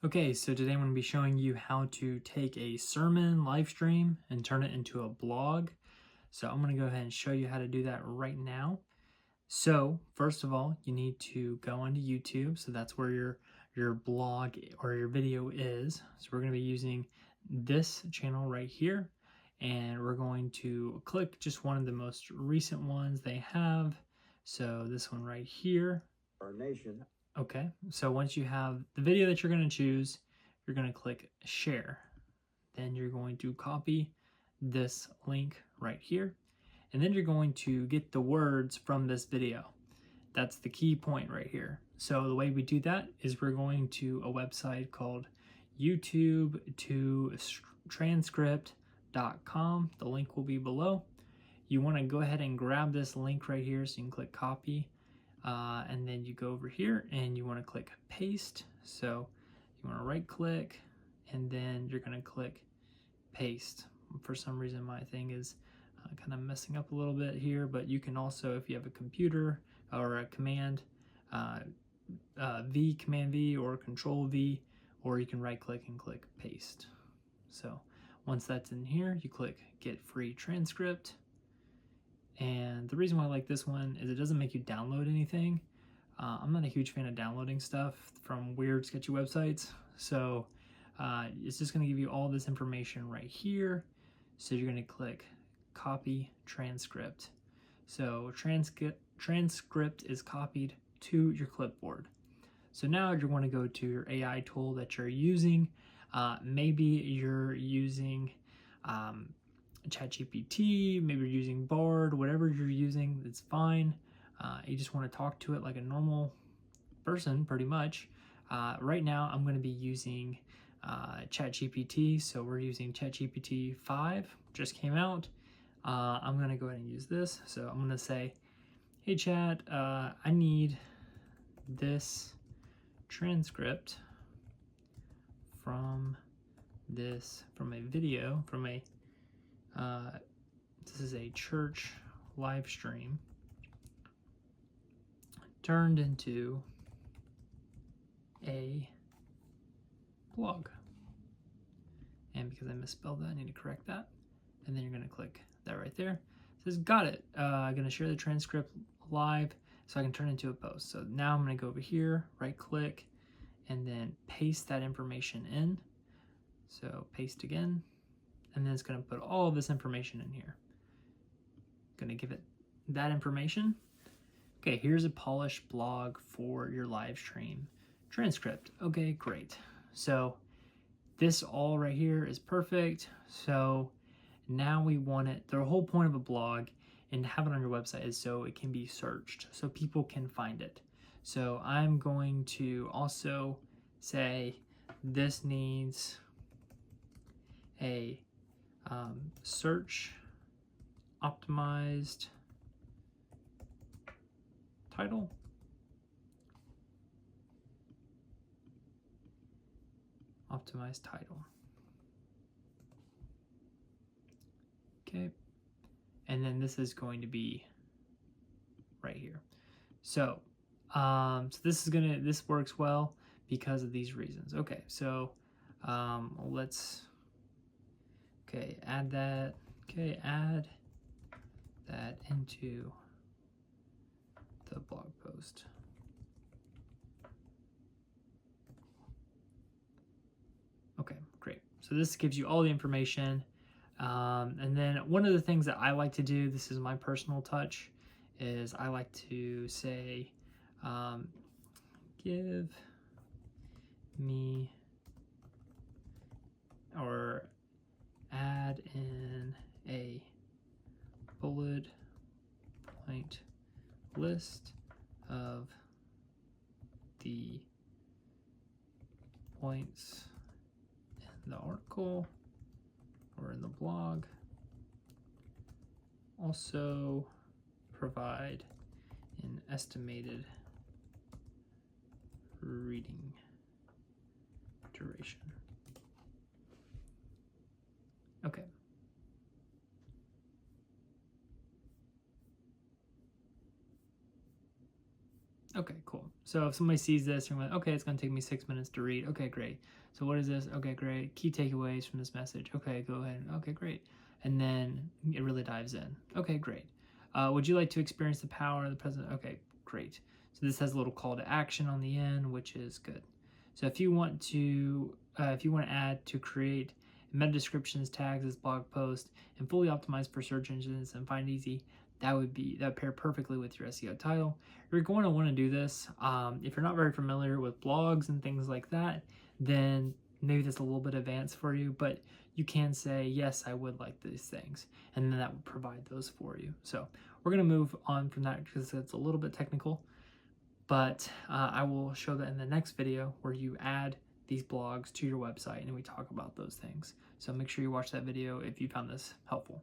Okay, so today I'm going to be showing you how to take a sermon live stream and turn it into a blog. So I'm going to go ahead and show you how to do that right now. So first of all, you need to go onto YouTube. So that's where your blog or your video is. So we're going to be using this channel right here, and we're going to click just one of the most recent ones they have. So this one right here. Our nation. Okay, so once you have the video that you're going to choose, you're going to click share. Then you're going to copy this link right here, and then you're going to get the words from this video. That's the key point right here. So the way we do that is we're going to a website called YouTube to transcript.com. The link will be below. You want to go ahead and grab this link right here, so you can click copy. And then you go over here and you want to click paste. So you want to right click and then you're going to click paste. For some reason my thing is kind of messing up a little bit here, but you can also, if you have a computer or a command, command V or control V, or you can right click and click paste. So once that's in here, you click get free transcript. And the reason why I like this one is it doesn't make you download anything. I'm not a huge fan of downloading stuff from weird, sketchy websites. So it's just going to give you all this information right here. So you're going to click copy transcript. So transcript is copied to your clipboard. So now you want to go to your AI tool that you're using. Maybe you're using ChatGPT, maybe you're using Bard, whatever you're using, it's fine. You just want to talk to it like a normal person, pretty much. Right now, I'm going to be using ChatGPT, so we're using ChatGPT 5, just came out. I'm going to go ahead and use this. So I'm going to say, hey Chat, I need this transcript from a video, this is a church live stream turned into a blog. And because I misspelled that, I need to correct that. And then you're going to click that right there. It says, got it. I'm going to share the transcript live so I can turn it into a post. So now I'm going to go over here, right click, and then paste that information in. So paste again. And then it's going to put all of this information in here. Going to give it that information. Okay, here's a polished blog for your live stream transcript. Okay, great. So this all right here is perfect. So now we want it, the whole point of a blog and to have it on your website is so it can be searched, so people can find it. So I'm going to also say this needs a search optimized title. Optimized title. Okay. And then this is going to be right here. So, this works well because of these reasons. Okay, so add that. Okay, add that into the blog post. Okay, great. So this gives you all the information. And then one of the things that I like to do, this is my personal touch, is I like to say, give me or add in a bullet point list of the points in the article or in the blog. Also provide an estimated reading duration. Okay. Okay, cool. So if somebody sees this, they're like, okay, it's going to take me 6 minutes to read. Okay, great. So what is this? Okay, great. Key takeaways from this message. Okay, go ahead. Okay, great. And then it really dives in. Okay, great. Would you like to experience the power of the present? Okay, great. So this has a little call to action on the end, which is good. So if you want to add to create meta descriptions, tags as blog post, and fully optimized for search engines and find easy, that would pair perfectly with your SEO title. You're going to want to do this. If you're not very familiar with blogs and things like that, then maybe that's a little bit advanced for you, but you can say, yes, I would like these things, and then that would provide those for you. So we're going to move on from that because it's a little bit technical, but I will show that in the next video where you add these blogs to your website and we talk about those things. So make sure you watch that video if you found this helpful.